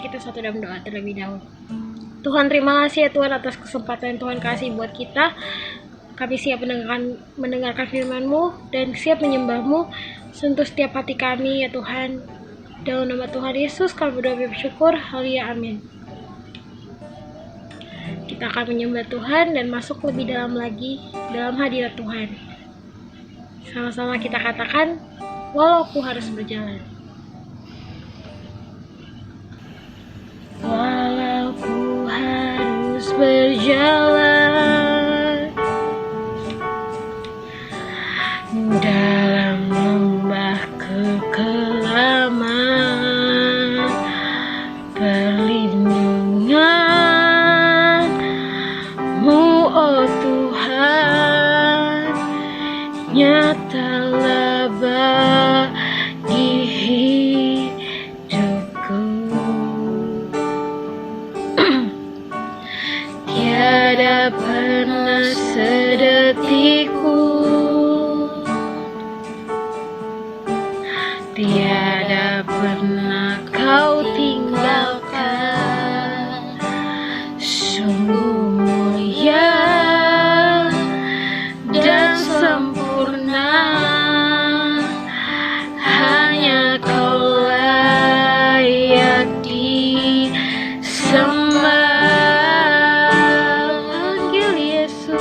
kita satu dalam doa terlebih dahulu. Tuhan, terima kasih ya Tuhan atas kesempatan yang Tuhan kasih buat kita. Kami siap mendengarkan firman-Mu dan siap menyembah-Mu. Sentuh setiap hati kami ya Tuhan. Dalam nama Tuhan Yesus kami berdoa bersyukur. Haleluya, amin. Kita akan menyembah Tuhan dan masuk lebih dalam lagi dalam hadirat Tuhan. Sama-sama kita katakan, walau aku harus berjalan. Walau ku harus berjalan dalam lembah kekelaman, perlindungan-Mu, oh Tuhan, nyatalah bagi hidupku. Tiada pernah sedetikku, tiada pernah Kau tinggalkan. Sungguh mulia dan sempurna, hanya Kau layak disembah. Panggil Yesus,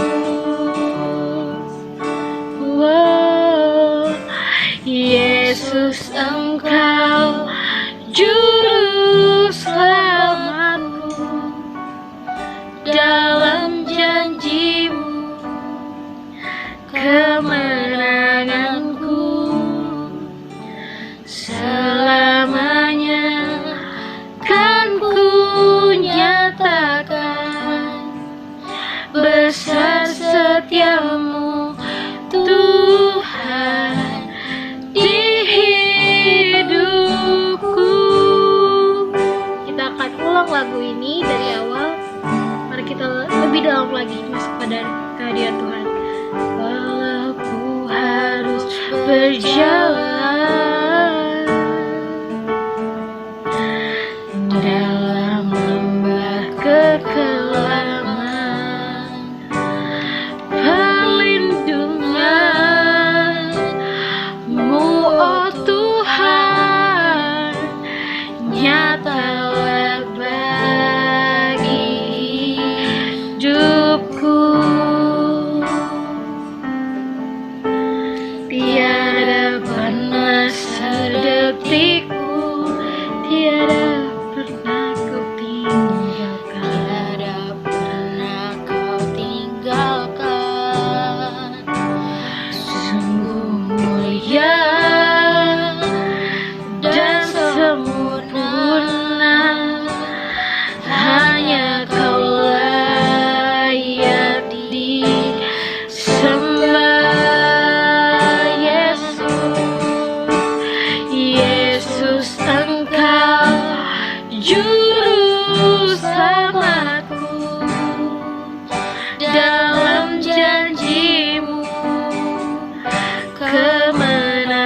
wow, Yesus Engkau juru selamatku. Dalam janji-Mu kemenanganku, selamanya kan ku nyatakan besar setia-Mu Tuhan di hidupku. Kita akan ulang lagu ini dari awal. Mari kita lebih dalam lagi masuk pada kehadiran Tuhan. Walau ku harus berjalan dalam lembah kekelaman, perlindungan-Mu, oh Tuhan, nyatalah bagi hidupku. Tiada pernah sedetikku, tiada pernah Kau tinggalkan, tiada pernah Kau tinggalkan. Sungguh mulia dan sempurna, hanya Kau layak disembah. Yesus Engkau juru selamatku. Dalam janji-Mu kemenanganku,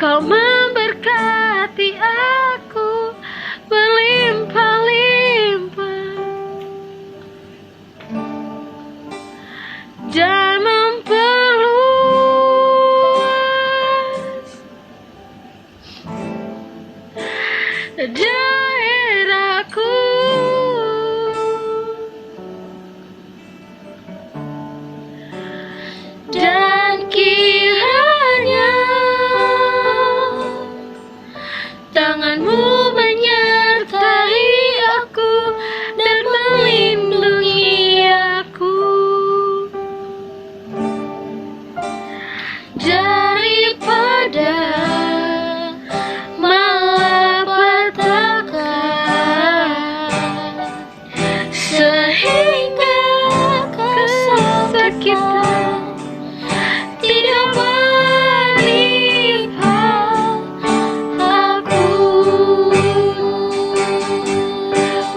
Engkau memberkati aku berlimpah-limpah dan memperluas daerahku, dan kiranya tanganmu menyertai aku dan melindungi aku daripada malapetaka, sehingga kesakitan tidak menimpa aku.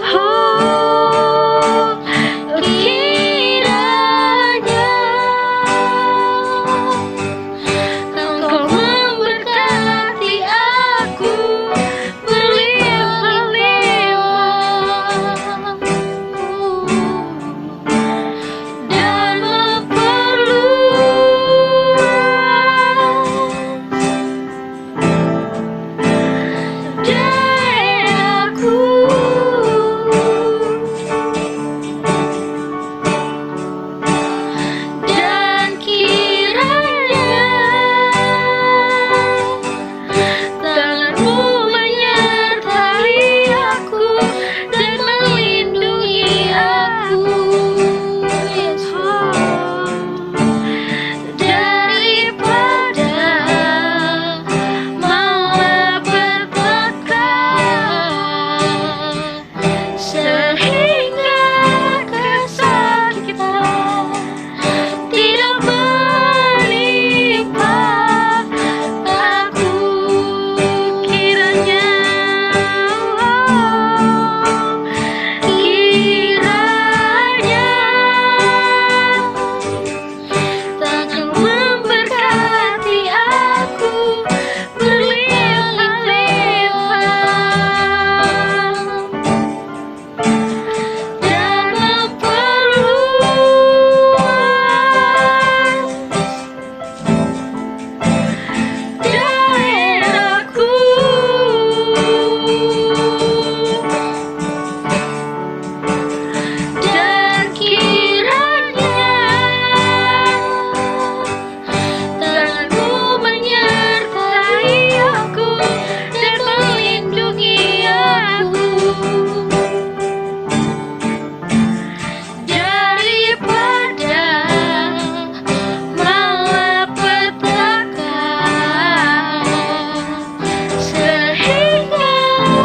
Oh, kiranya Engkau memberkati aku berlimpah-limpah dan memperluas daerahku, dan kiranya tanganmu menyertai aku dan melindungi aku, daripada malapetaka, sehingga kesakitan tidak menimpa aku. Kiranya, kiranya Tuhan memberkati aku berlimpah-limpah dan memperluas daerahku, dan kiranya tanganmu menyertai aku dan melindungi aku daripada malapetaka, sehingga kesakitan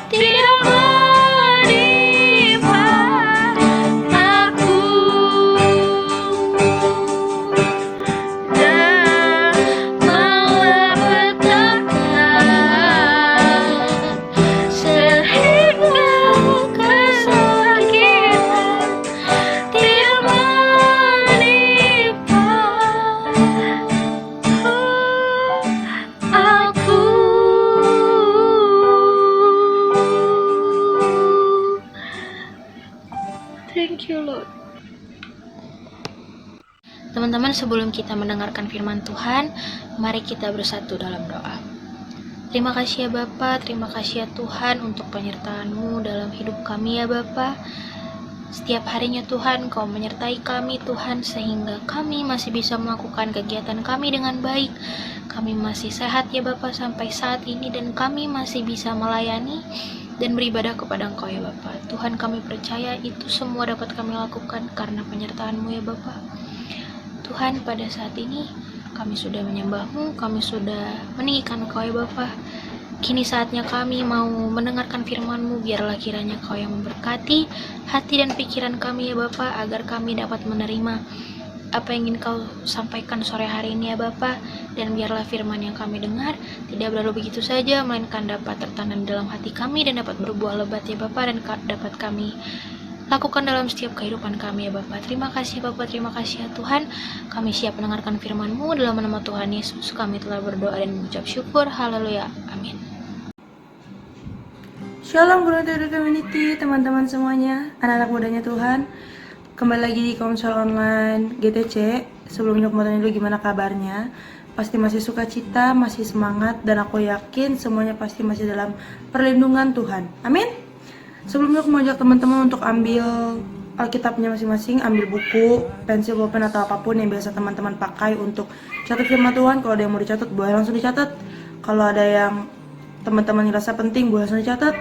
tidak menimpa aku, dan malapetaka, sehingga kesakitan tidak menimpa aku. Thank you, Lord. Teman-teman, sebelum kita mendengarkan firman Tuhan, mari kita bersatu dalam doa. Terima kasih ya Bapa, terima kasih ya Tuhan untuk penyertaan-Mu dalam hidup kami ya Bapa. Setiap harinya Tuhan, Kau menyertai kami Tuhan, sehingga kami masih bisa melakukan kegiatan kami dengan baik. Kami masih sehat ya Bapa sampai saat ini, dan kami masih bisa melayani dan beribadah kepada Engkau ya Bapa. Tuhan, kami percaya itu semua dapat kami lakukan karena penyertaan-Mu ya Bapa. Tuhan, pada saat ini kami sudah menyembah-Mu, kami sudah meninggikan Engkau ya Bapa. Kini saatnya kami mau mendengarkan firman-Mu, biarlah kiranya Kau yang memberkati hati dan pikiran kami ya Bapa, agar kami dapat menerima apa yang ingin Kau sampaikan sore hari ini ya Bapa. Dan biarlah firman yang kami dengar tidak berlalu begitu saja, melainkan dapat tertanam dalam hati kami dan dapat berbuah lebat ya Bapa, dan dapat kami lakukan dalam setiap kehidupan kami ya Bapa. Terima kasih Bapa, terima kasih ya Tuhan. Kami siap mendengarkan firman-Mu dalam nama Tuhan Yesus. Kami telah berdoa dan mengucap syukur. Haleluya. Amin. Shalom Gunung Tidur Community, teman-teman semuanya, anak-anak mudanya Tuhan. Kembali lagi di Komsel Online GTC. Sebelumnya aku mau tanya dulu gimana kabarnya. Pasti masih sukacita, masih semangat, dan aku yakin semuanya pasti masih dalam perlindungan Tuhan. Amin. Sebelumnya aku mau ajak teman-teman untuk ambil Alkitabnya masing-masing, ambil buku, pensil, pulpen, atau apapun yang biasa teman-teman pakai untuk catat firman Tuhan. Kalau ada yang mau dicatat, boleh langsung dicatat. Kalau ada yang teman-teman ngerasa penting, boleh langsung dicatat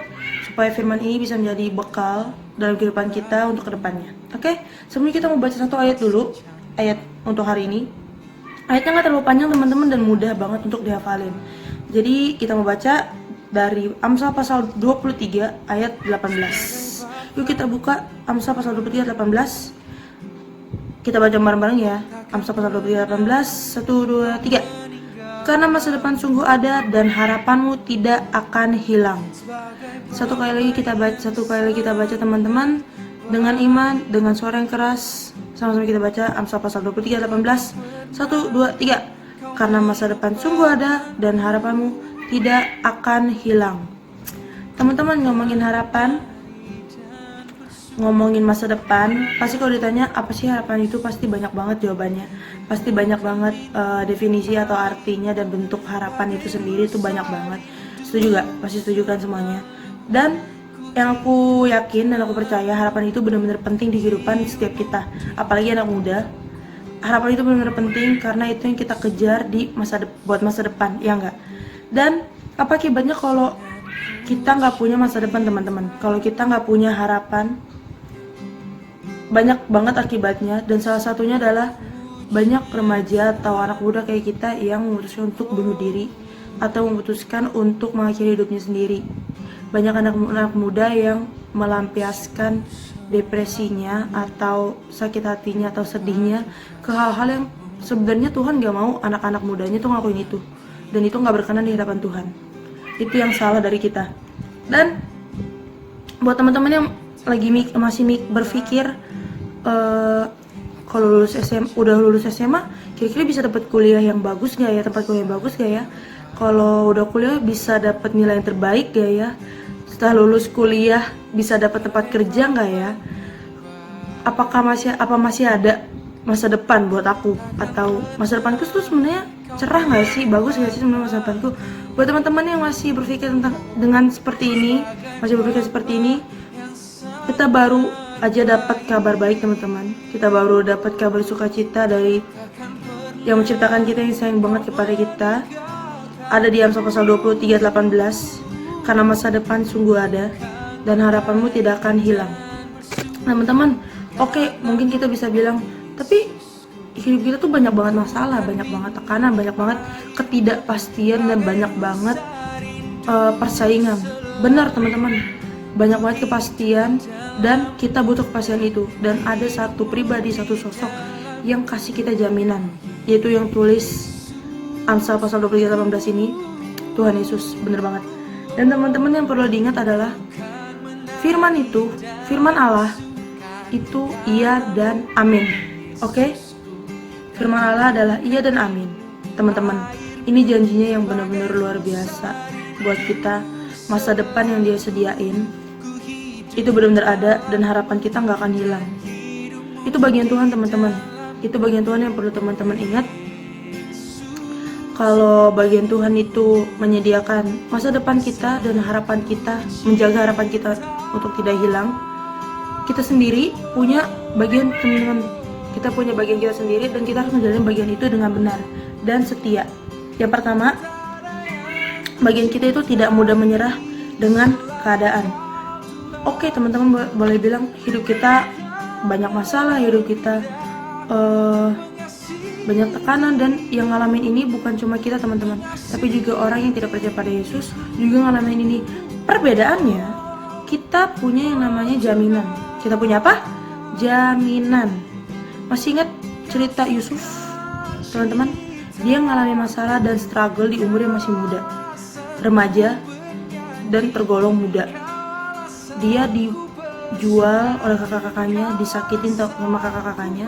supaya firman ini bisa menjadi bekal dalam kehidupan kita untuk kedepannya. Oke, sebelumnya kita mau baca satu ayat dulu, ayat untuk hari ini. Ayatnya nggak terlalu panjang teman-teman dan mudah banget untuk dihafalin. Jadi kita mau baca dari Amsal pasal 23 ayat 18. Yuk kita buka Amsal pasal 23 ayat 18. Kita baca bareng-bareng ya. Amsal pasal 23 ayat 18. 1, 2, 3. Karena masa depan sungguh ada dan harapanmu tidak akan hilang. Satu kali lagi kita baca teman-teman, dengan iman, dengan suara yang keras. Sama-sama kita baca Amsal pasal 23 ayat 18. 1, 2, 3. Karena masa depan sungguh ada dan harapanmu tidak akan hilang. Teman-teman, ngomongin harapan, ngomongin masa depan, pasti kalau ditanya apa sih harapan itu, pasti banyak banget jawabannya. Pasti banyak banget definisi atau artinya dan bentuk harapan itu sendiri itu banyak banget. Setuju gak? Pasti setuju kan semuanya. Dan yang aku yakin dan aku percaya, harapan itu benar-benar penting di kehidupan setiap kita, apalagi anak muda. Harapan itu benar-benar penting karena itu yang kita kejar di buat masa depan, ya enggak? Dan apa akibatnya kalau kita nggak punya masa depan, teman-teman? Kalau kita nggak punya harapan, banyak banget akibatnya. Dan salah satunya adalah banyak remaja atau anak muda kayak kita yang memutuskan untuk bunuh diri atau memutuskan untuk mengakhiri hidupnya sendiri. Banyak anak muda yang melampiaskan depresinya atau sakit hatinya atau sedihnya ke hal-hal yang sebenarnya Tuhan gak mau anak-anak mudanya tuh ngelakuin itu, dan itu gak berkenan di hadapan Tuhan. Itu yang salah dari kita. Dan buat teman-teman yang lagi masih berpikir kalau udah lulus SMA kira-kira bisa dapat kuliah yang bagus gak ya, tempat kuliah yang bagus gak ya, kalau udah kuliah bisa dapat nilai yang terbaik gak ya, setelah lulus kuliah bisa dapat tempat kerja nggak ya? Apa masih ada masa depan buat aku? Atau masa depanku tuh sebenarnya cerah nggak sih? Bagus nggak sih sebenarnya masa depanku? Buat teman-teman yang masih berpikir dengan seperti ini, kita baru aja dapat kabar baik teman-teman. Kita baru dapat kabar sukacita dari yang menciptakan kita, yang sayang banget kepada kita. Ada di Amsal pasal 23 18. Karena masa depan sungguh ada dan harapanmu tidak akan hilang. Teman-teman, oke, mungkin kita bisa bilang, tapi hidup kita tuh banyak banget masalah, banyak banget tekanan, banyak banget ketidakpastian, dan banyak banget persaingan. Benar teman-teman, banyak banget kepastian dan kita butuh kepastian itu. Dan ada satu pribadi, satu sosok yang kasih kita jaminan, yaitu yang tulis Amsal pasal 23 18 ini, Tuhan Yesus. Bener banget. Dan teman-teman yang perlu diingat adalah firman Allah itu iya dan amin. Oke? Firman Allah adalah iya dan amin. Teman-teman, ini janjinya yang benar-benar luar biasa buat kita. Masa depan yang dia sediain itu benar-benar ada dan harapan kita nggak akan hilang. Itu bagian Tuhan teman-teman. Itu bagian Tuhan yang perlu teman-teman ingat. Kalau bagian Tuhan itu menyediakan masa depan kita dan harapan kita, menjaga harapan kita untuk tidak hilang, kita sendiri punya bagian, teman-teman. Kita punya bagian kita sendiri dan kita harus menjalani bagian itu dengan benar dan setia. Yang pertama, bagian kita itu tidak mudah menyerah dengan keadaan. Oke teman-teman, boleh bilang hidup kita banyak masalah, hidup kita banyak tekanan, dan yang ngalamin ini bukan cuma kita teman-teman, tapi juga orang yang tidak percaya pada Yesus juga ngalamin ini. Perbedaannya, kita punya yang namanya jaminan. Kita punya apa? Jaminan. Masih ingat cerita Yusuf teman-teman? Dia ngalamin masalah dan struggle di umur yang masih muda, remaja dan tergolong muda. Dia dijual oleh kakak-kakaknya, disakitin sama kakak-kakaknya,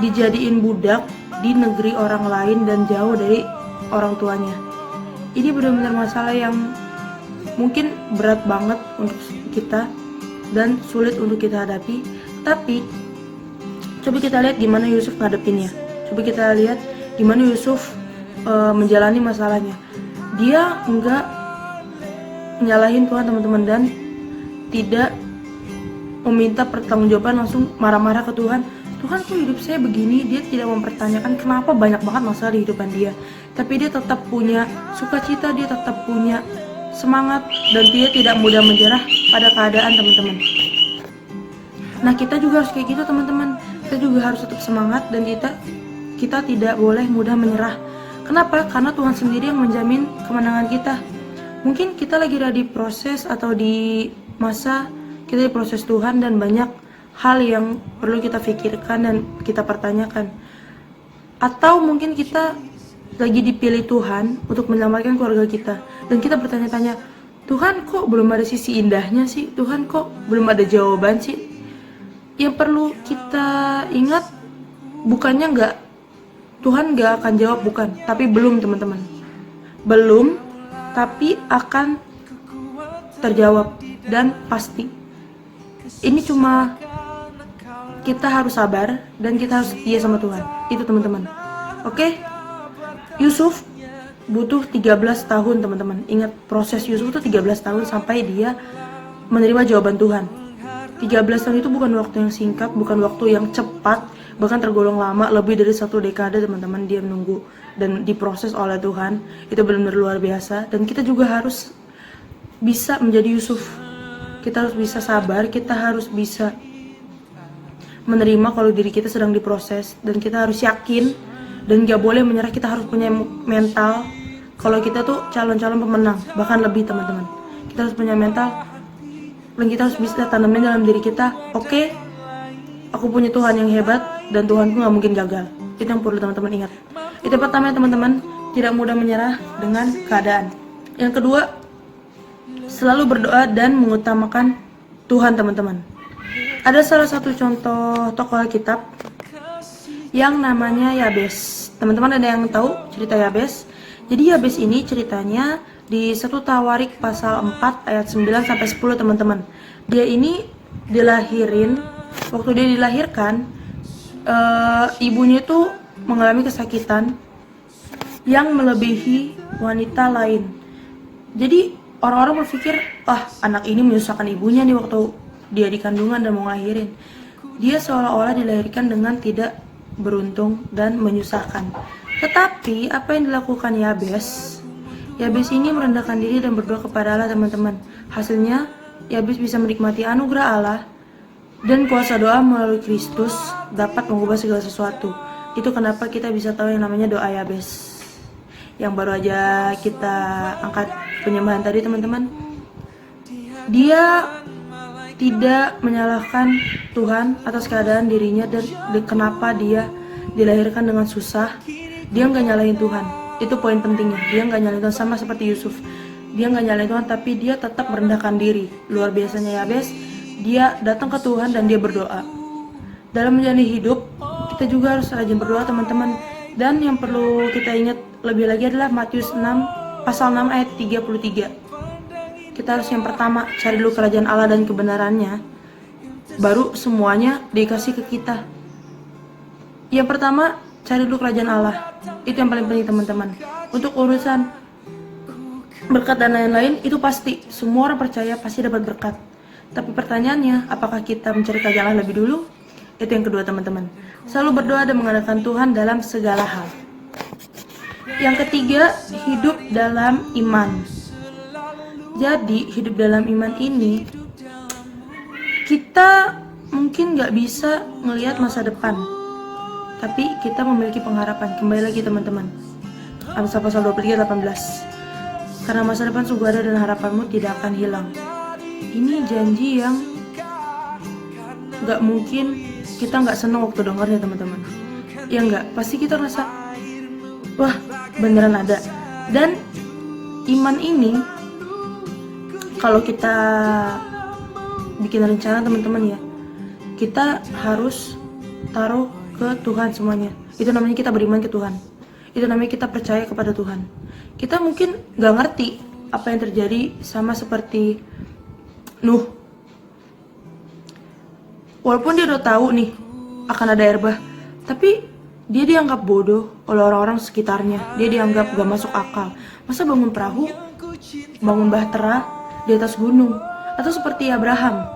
dijadiin budak di negeri orang lain dan jauh dari orang tuanya. Ini benar-benar masalah yang mungkin berat banget untuk kita dan sulit untuk kita hadapi. Tapi coba kita lihat gimana Yusuf ngadepinnya. Coba kita lihat gimana Yusuf menjalani masalahnya. Dia enggak nyalahin Tuhan teman-teman, dan tidak meminta pertanggungjawaban, langsung marah-marah ke Tuhan. Tuhan, kok hidup saya begini? Dia tidak mempertanyakan kenapa banyak banget masalah di kehidupan dia, tapi dia tetap punya sukacita, dia tetap punya semangat, dan dia tidak mudah menyerah pada keadaan teman-teman. Nah, kita juga harus kayak gitu teman-teman. Kita juga harus tetap semangat, dan kita tidak boleh mudah menyerah. Kenapa? Karena Tuhan sendiri yang menjamin kemenangan kita. Mungkin kita lagi ada di proses atau di masa kita diproses Tuhan, dan banyak hal yang perlu kita pikirkan dan kita pertanyakan. Atau mungkin kita lagi dipilih Tuhan untuk menyelamatkan keluarga kita, dan kita bertanya-tanya, Tuhan, kok belum ada sisi indahnya sih? Tuhan, kok belum ada jawaban sih? Yang perlu kita ingat, bukannya Tuhan gak akan jawab, bukan, tapi belum teman-teman. Belum, tapi akan terjawab dan pasti. Ini cuma kita harus sabar dan kita harus setia sama Tuhan. Itu teman-teman. Oke? Yusuf butuh 13 tahun teman-teman. Ingat, proses Yusuf itu 13 tahun sampai dia menerima jawaban Tuhan. 13 tahun itu bukan waktu yang singkat, bukan waktu yang cepat, bahkan tergolong lama, lebih dari 1 dekade teman-teman dia menunggu dan diproses oleh Tuhan. Itu benar-benar luar biasa, dan kita juga harus bisa menjadi Yusuf. Kita harus bisa sabar, kita harus bisa menerima kalau diri kita sedang diproses, dan kita harus yakin dan gak boleh menyerah. Kita harus punya mental kalau kita tuh calon-calon pemenang, bahkan lebih teman-teman. Kita harus punya mental, dan kita harus bisa tanamin dalam diri kita, oke, aku punya Tuhan yang hebat dan Tuhanku gak mungkin gagal. Itu yang perlu teman-teman ingat. Itu pertama teman-teman, tidak mudah menyerah dengan keadaan. Yang kedua, selalu berdoa dan mengutamakan Tuhan teman-teman. Ada salah satu contoh tokoh Alkitab yang namanya Yabes. Teman-teman ada yang tahu cerita Yabes? Jadi Yabes ini ceritanya di 1 Tawarik pasal 4 ayat 9 sampai 10 teman-teman. Dia ini dilahirin, waktu dia dilahirkan ibunya itu mengalami kesakitan yang melebihi wanita lain. Jadi orang-orang berpikir, anak ini menyusahkan ibunya nih waktu dia di kandungan dan mau ngelahirin. Dia seolah-olah dilahirkan dengan tidak beruntung dan menyusahkan. Tetapi apa yang dilakukan Yabes? Yabes ini merendahkan diri dan berdoa kepada Allah teman-teman. Hasilnya Yabes bisa menikmati anugerah Allah, dan kuasa doa melalui Kristus dapat mengubah segala sesuatu. Itu kenapa kita bisa tahu yang namanya doa Yabes, yang baru aja kita angkat penyembahan tadi teman-teman. Dia tidak menyalahkan Tuhan atas keadaan dirinya dan kenapa dia dilahirkan dengan susah. Dia nggak nyalahin Tuhan, itu poin pentingnya. Dia nggak nyalahin Tuhan, sama seperti Yusuf. Dia nggak nyalahin Tuhan, tapi dia tetap merendahkan diri. Luar biasanya Yabes, dia datang ke Tuhan dan dia berdoa. Dalam menjalani hidup, kita juga harus rajin berdoa teman-teman. Dan yang perlu kita ingat lebih lagi adalah Matius 6 pasal 6 ayat 33. Kita harus yang pertama cari dulu kerajaan Allah dan kebenarannya, baru semuanya dikasih ke kita. Yang pertama, cari dulu kerajaan Allah. Itu yang paling penting teman-teman. Untuk urusan berkat dan lain-lain, itu pasti semua orang percaya pasti dapat berkat. Tapi pertanyaannya, apakah kita mencari kerajaan Allah lebih dulu? Itu yang kedua teman-teman. Selalu berdoa dan mengandalkan Tuhan dalam segala hal. Yang ketiga, hidup dalam iman. Jadi hidup dalam iman ini, kita mungkin gak bisa ngelihat masa depan, tapi kita memiliki pengharapan. Kembali lagi teman-teman, Amsal pasal 23:18. Karena masa depan sungguh ada dan harapanmu tidak akan hilang. Ini janji yang gak mungkin kita gak seneng waktu dengarnya teman-teman. Ya enggak, pasti kita rasa, wah beneran ada. Dan iman ini, kalau kita bikin rencana teman-teman ya, kita harus taruh ke Tuhan semuanya. Itu namanya kita beriman ke Tuhan. Itu namanya kita percaya kepada Tuhan. Kita mungkin gak ngerti apa yang terjadi, sama seperti Nuh. Walaupun dia udah tahu nih akan ada air bah, tapi dia dianggap bodoh oleh orang-orang sekitarnya. Dia dianggap gak masuk akal. Masa bangun perahu, bangun bahtera di atas gunung? Atau seperti Abraham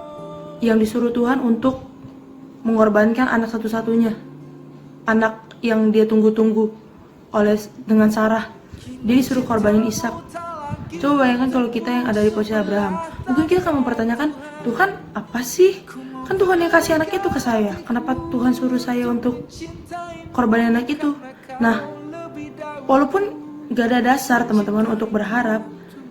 yang disuruh Tuhan untuk mengorbankan anak satu-satunya, anak yang dia tunggu-tunggu dengan Sarah. Dia disuruh korbanin Ishak. Coba bayangkan kalau kita yang ada di posisi Abraham, mungkin kita akan mempertanyakan, Tuhan apa sih? Kan Tuhan yang kasih anak itu ke saya, kenapa Tuhan suruh saya untuk korbanin anak itu? Nah, walaupun gak ada dasar teman-teman untuk berharap,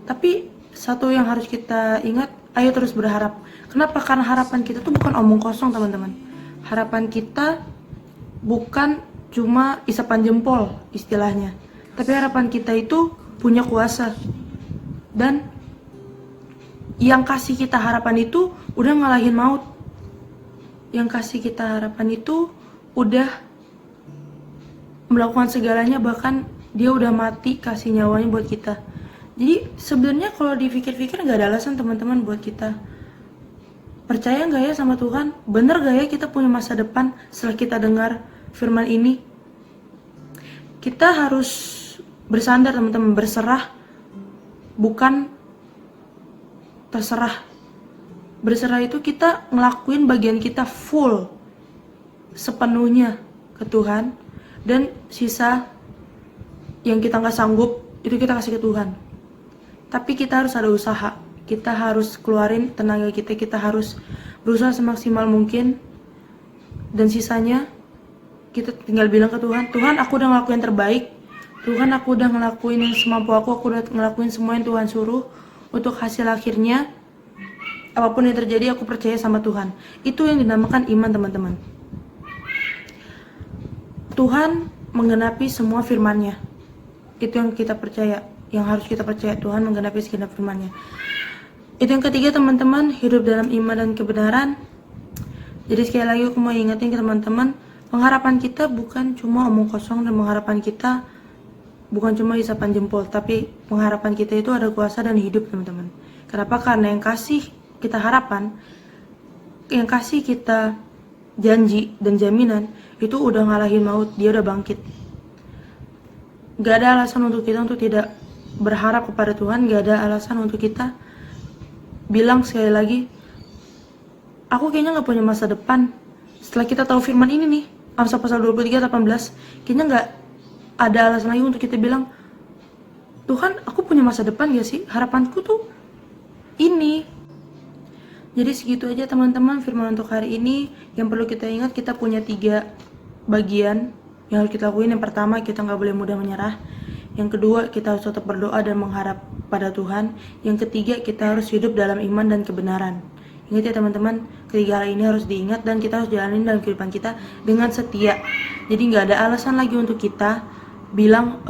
tapi satu yang harus kita ingat, ayo terus berharap. Kenapa? Karena harapan kita tuh bukan omong kosong teman-teman. Harapan kita bukan cuma isapan jempol istilahnya, tapi harapan kita itu punya kuasa. Dan yang kasih kita harapan itu udah ngalahin maut. Yang kasih kita harapan itu udah melakukan segalanya, bahkan dia udah mati kasih nyawanya buat kita. Jadi sebenarnya kalau dipikir-pikir gak ada alasan teman-teman buat kita percaya gak ya sama Tuhan? Bener gak ya kita punya masa depan setelah kita dengar firman ini? Kita harus bersandar teman-teman, berserah, bukan terserah. Berserah itu kita ngelakuin bagian kita full, sepenuhnya ke Tuhan, dan sisa yang kita nggak sanggup itu kita kasih ke Tuhan. Tapi kita harus ada usaha, kita harus keluarin tenaga kita, kita harus berusaha semaksimal mungkin, dan sisanya kita tinggal bilang ke Tuhan, Tuhan aku udah ngelakuin terbaik, Tuhan aku udah ngelakuin yang semampu aku udah ngelakuin semua yang Tuhan suruh. Untuk hasil akhirnya apapun yang terjadi aku percaya sama Tuhan. Itu yang dinamakan iman teman-teman. Tuhan menggenapi semua firman-Nya. Itu yang kita percaya, yang harus kita percaya, Tuhan menggenapi segenap firman-Nya. Itu yang ketiga teman-teman, hidup dalam iman dan kebenaran. Jadi sekali lagi aku mau ingetin ke teman-teman, pengharapan kita bukan cuma omong kosong, dan pengharapan kita bukan cuma isapan jempol, tapi pengharapan kita itu ada kuasa dan hidup teman-teman. Kenapa? Karena yang kasih kita harapan, yang kasih kita janji dan jaminan itu udah ngalahin maut, dia udah bangkit. Gak ada alasan untuk kita untuk tidak berharap kepada Tuhan, gak ada alasan untuk kita bilang sekali lagi, aku kayaknya gak punya masa depan. Setelah kita tahu firman ini nih, Amsal pasal 23:18, kayaknya gak ada alasan lagi untuk kita bilang, Tuhan aku punya masa depan gak sih? Harapanku tuh ini. Jadi segitu aja teman-teman firman untuk hari ini. Yang perlu kita ingat, kita punya 3 bagian yang harus kita lakuin. Yang pertama, kita gak boleh mudah menyerah. Yang kedua, kita harus tetap berdoa dan mengharap pada Tuhan. Yang ketiga, kita harus hidup dalam iman dan kebenaran. Ingat ya teman-teman, ketiga hal ini harus diingat dan kita harus jalanin dalam kehidupan kita dengan setia. Jadi gak ada alasan lagi untuk kita bilang,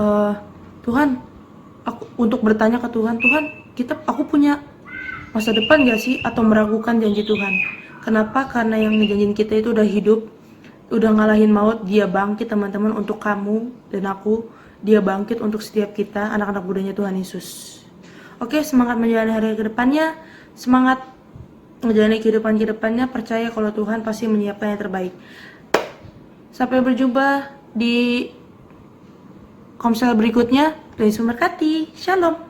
Tuhan, untuk bertanya ke Tuhan, Tuhan, aku punya masa depan gak sih? Atau meragukan janji Tuhan. Kenapa? Karena yang ngejanjin kita itu udah hidup, udah ngalahin maut, dia bangkit teman-teman untuk kamu dan aku. Dia bangkit untuk setiap kita, anak-anak mudanya Tuhan Yesus. Oke, semangat menjalani hari ke depannya, semangat menjalani kehidupan ke depannya, percaya kalau Tuhan pasti menyiapkan yang terbaik. Sampai berjumpa di komsel berikutnya. Tuhan Yesus memberkati. Shalom.